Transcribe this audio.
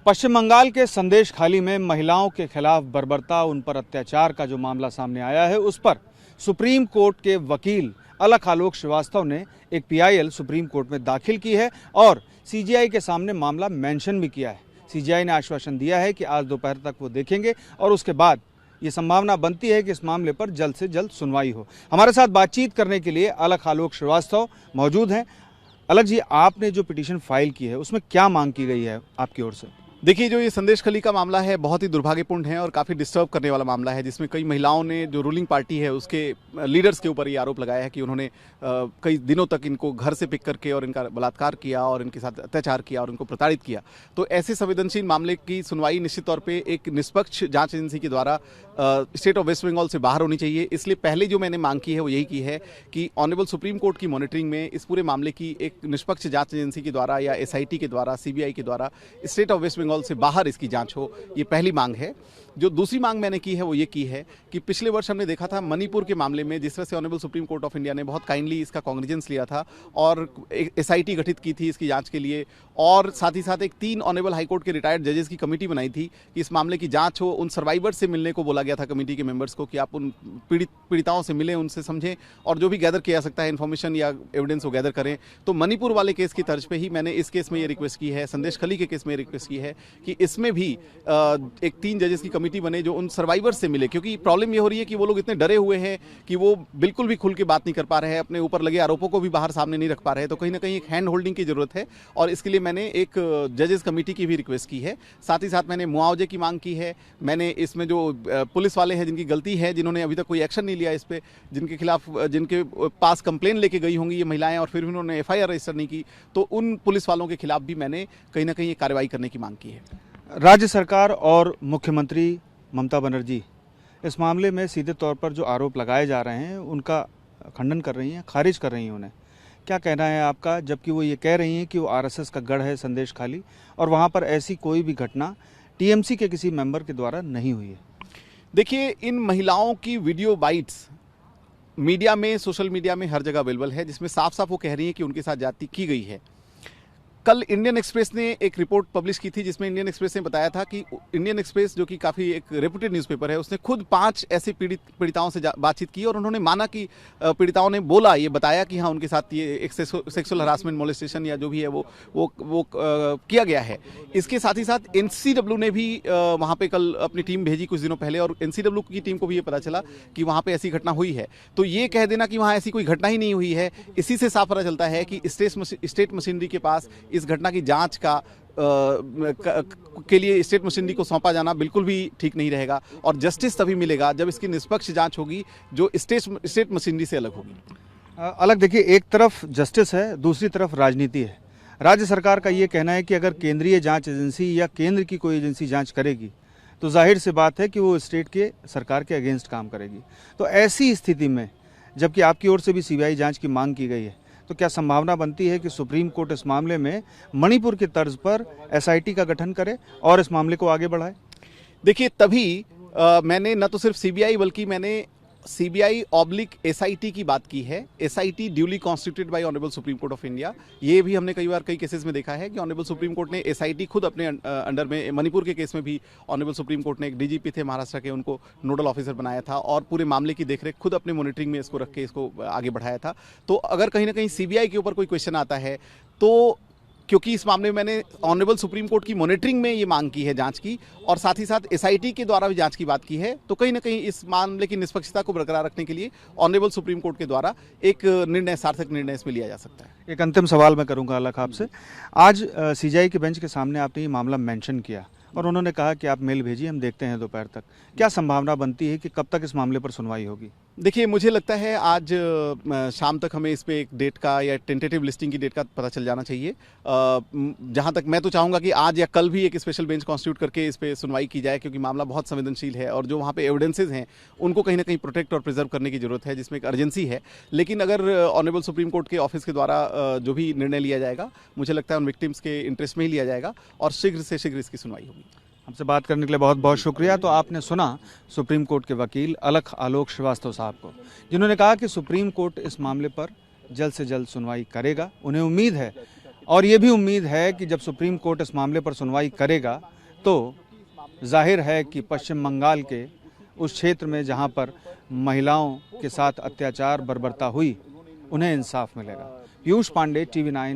पश्चिम बंगाल के संदेशखाली में महिलाओं के खिलाफ बर्बरता, उन पर अत्याचार का जो मामला सामने आया है, उस पर सुप्रीम कोर्ट के वकील अलख आलोक श्रीवास्तव ने एक पीआईएल सुप्रीम कोर्ट में दाखिल की है और सीजीआई के सामने मामला मेंशन भी किया है। सीजीआई ने आश्वासन दिया है कि आज दोपहर तक वो देखेंगे और उसके बाद ये संभावना बनती है कि इस मामले पर जल्द से जल्द सुनवाई हो। हमारे साथ बातचीत करने के लिए अलख आलोक श्रीवास्तव मौजूद हैं। अलख जी, आपने जो पिटीशन फाइल की है उसमें क्या मांग की गई है आपकी ओर से? देखिए, जो ये संदेशखाली का मामला है बहुत ही दुर्भाग्यपूर्ण है और काफ़ी डिस्टर्ब करने वाला मामला है, जिसमें कई महिलाओं ने जो रूलिंग पार्टी है उसके लीडर्स के ऊपर ये आरोप लगाया है कि उन्होंने कई दिनों तक इनको घर से पिक करके और इनका बलात्कार किया और इनके साथ अत्याचार किया और इनको प्रताड़ित किया। तो ऐसे संवेदनशील मामले की सुनवाई निश्चित तौर पर एक निष्पक्ष जाँच एजेंसी के द्वारा स्टेट ऑफ वेस्ट बंगाल से बाहर होनी चाहिए। इसलिए पहले जो मैंने मांग की है वो यही की है कि ऑनरेबल सुप्रीम कोर्ट की मॉनिटरिंग में इस पूरे मामले की एक निष्पक्ष जाँच एजेंसी के द्वारा या एसआईटी के द्वारा, सीबीआई के द्वारा स्टेट ऑफ वेस्ट बंगाल से बाहर इसकी जांच हो। ये पहली मांग है। जो दूसरी मांग मैंने की है वो ये की है कि पिछले वर्ष हमने देखा था मणिपुर के मामले में जिस तरह से honourable supreme court of India ने बहुत काइंडली इसका कॉग्निजेंस लिया था और एसआईटी गठित की थी इसकी जांच के लिए, और साथ ही साथ एक 3 ऑनरेबल हाईकोर्ट के रिटायर्ड जजेस की कमेटी बनाई थी कि इस मामले की जांच हो। उन सर्वाइवर्स से मिलने को बोला गया था कमेटी के मेंबर्स को कि आप उन पीड़िताओं से मिलें, उनसे समझें और जो भी गैदर किया सकता है इन्फॉर्मेशन या एविडेंस वो गैदर करें। तो मणिपुर वाले केस की तर्ज पे ही मैंने इस केस में ये रिक्वेस्ट की है, संदेशखाली के केस में रिक्वेस्ट की है कि इसमें भी एक 3 जजेस की कमेटी बने जो उन सर्वाइवर्स से मिले, क्योंकि प्रॉब्लम ये हो रही है कि वो लोग इतने डरे हुए हैं कि वो बिल्कुल भी खुल के बात नहीं कर पा रहे हैं, अपने ऊपर लगे आरोपों को भी बाहर सामने नहीं रख पा रहे हैं। तो कहीं ना कहीं एक हैंड होल्डिंग की जरूरत है और इसके लिए मैंने एक जजेस कमेटी की भी रिक्वेस्ट की है। साथ ही साथ मैंने मुआवजे की मांग की है। मैंने इसमें जो पुलिस वाले हैं जिनकी गलती है, जिन्होंने अभी तक कोई एक्शन नहीं लिया इस पे, जिनके खिलाफ जिनके पास कंप्लेन लेके गई होंगी ये महिलाएं और फिर भी उन्होंने एफआईआर रजिस्टर नहीं की, तो उन पुलिस वालों के खिलाफ भी मैंने कहीं ना कहीं कार्रवाई करने की मांग की है। राज्य सरकार और मुख्यमंत्री ममता बनर्जी इस मामले में सीधे तौर पर जो आरोप लगाए जा रहे हैं उनका खंडन कर रही हैं, खारिज कर रही हैं। उन्हें क्या कहना है आपका, जबकि वो ये कह रही हैं कि वो आरएसएस का गढ़ है संदेशखाली और वहाँ पर ऐसी कोई भी घटना टीएमसी के किसी मेंबर के द्वारा नहीं हुई है? देखिए, इन महिलाओं की वीडियो बाइट्स मीडिया में, सोशल मीडिया में हर जगह अवेलेबल है, जिसमें साफ साफ वो कह रही हैं कि उनके साथ ज्यादती की गई है। कल इंडियन एक्सप्रेस ने एक रिपोर्ट पब्लिश की थी जिसमें इंडियन एक्सप्रेस ने बताया था कि इंडियन एक्सप्रेस, जो कि काफ़ी एक रेपुटेड न्यूज़पेपर है, उसने खुद 5 ऐसे पीड़िताओं से बातचीत की और उन्होंने माना कि पीड़िताओं ने ये बताया कि हाँ उनके साथ ये एक सेक्सुअल हरासमेंट, मोलेस्टेशन या जो भी है वो किया गया है। इसके साथ ही साथ एनसीडब्ल्यू ने भी वहाँ पर कल अपनी टीम भेजी कुछ दिनों पहले और एनसीडब्ल्यू की टीम को भी ये पता चला कि वहाँ पर ऐसी घटना हुई है। तो ये कह देना कि वहाँ ऐसी कोई घटना ही नहीं हुई है, इसी से साफ पता चलता है कि स्टेट मशीनरी के पास इस घटना की जांच के लिए स्टेट मशीनरी को सौंपा जाना बिल्कुल भी ठीक नहीं रहेगा और जस्टिस तभी मिलेगा जब इसकी निष्पक्ष जांच होगी जो स्टेट मशीनरी से अलग होगी। अलग देखिए, एक तरफ जस्टिस है, दूसरी तरफ राजनीति है। राज्य सरकार का ये कहना है कि अगर केंद्रीय जांच एजेंसी या केंद्र की कोई एजेंसी जांच करेगी तो जाहिर सी बात है कि वो स्टेट के सरकार के अगेंस्ट काम करेगी। तो ऐसी स्थिति में जबकि आपकी ओर से भी सीबीआई जांच की मांग की गई है, तो क्या संभावना बनती है कि सुप्रीम कोर्ट इस मामले में मणिपुर के तर्ज पर एसआईटी का गठन करे और इस मामले को आगे बढ़ाए? देखिए, तभी मैंने न तो सिर्फ सीबीआई बल्कि मैंने सीबीआई ऑब्लिक एसआईटी की बात की है। SIT duly constituted by honourable supreme court of India. ये भी हमने कई बार कई केसेस में देखा है कि ऑनरेबल सुप्रीम कोर्ट ने एसआईटी खुद अपने अंडर में, मणिपुर के केस में भी ऑनरेबल सुप्रीम कोर्ट ने एक डीजीपी थे महाराष्ट्र के, उनको नोडल ऑफिसर बनाया था और पूरे मामले की देखरेख खुद अपने मॉनिटरिंग में इसको रख के इसको आगे बढ़ाया था। तो अगर कहीं ना कहीं सीबीआई के ऊपर कोई क्वेश्चन आता है तो, क्योंकि इस मामले में मैंने ऑनरेबल सुप्रीम कोर्ट की मॉनिटरिंग में ये मांग की है जांच की और साथ ही साथ एसआईटी के द्वारा भी जांच की बात की है, तो कहीं ना कहीं इस मामले की निष्पक्षता को बरकरार रखने के लिए ऑनरेबल सुप्रीम कोर्ट के द्वारा एक निर्णय, सार्थक निर्णय इसमें लिया जा सकता है। एक अंतिम सवाल मैं करूंगा अलख आपसे। आज सीजीआई के बेंच के सामने आपने ये मामला मेंशन किया और उन्होंने कहा कि आप मेल भेजिए, हम देखते हैं दोपहर तक। क्या संभावना बनती है कि कब तक इस मामले पर सुनवाई होगी? देखिए, मुझे लगता है आज शाम तक हमें इस पे एक डेट का या टेंटेटिव लिस्टिंग की डेट का पता चल जाना चाहिए। जहां तक मैं तो चाहूँगा कि आज या कल भी एक स्पेशल बेंच कॉन्स्टिट्यूट करके इस पे सुनवाई की जाए, क्योंकि मामला बहुत संवेदनशील है और जो वहाँ पे एविडेंसेज हैं उनको कहीं ना कहीं प्रोटेक्ट और प्रिजर्व करने की जरूरत है, जिसमें एक अर्जेंसी है। लेकिन अगर ऑनरेबल सुप्रीम कोर्ट के ऑफिस के द्वारा जो भी निर्णय लिया जाएगा, मुझे लगता है उन विक्टिम्स के इंटरेस्ट में ही लिया जाएगा और शीघ्र से शीघ्र इसकी सुनवाई होगी। हमसे बात करने के लिए बहुत बहुत शुक्रिया। तो आपने सुना सुप्रीम कोर्ट के वकील अलख आलोक श्रीवास्तव साहब को, जिन्होंने कहा कि सुप्रीम कोर्ट इस मामले पर जल्द से जल्द सुनवाई करेगा। उन्हें उम्मीद है और ये भी उम्मीद है कि जब सुप्रीम कोर्ट इस मामले पर सुनवाई करेगा तो जाहिर है कि पश्चिम बंगाल के उस क्षेत्र में जहां पर महिलाओं के साथ अत्याचार बर्बरता हुई, उन्हें इंसाफ मिलेगा। पीयूष पांडे, TV9।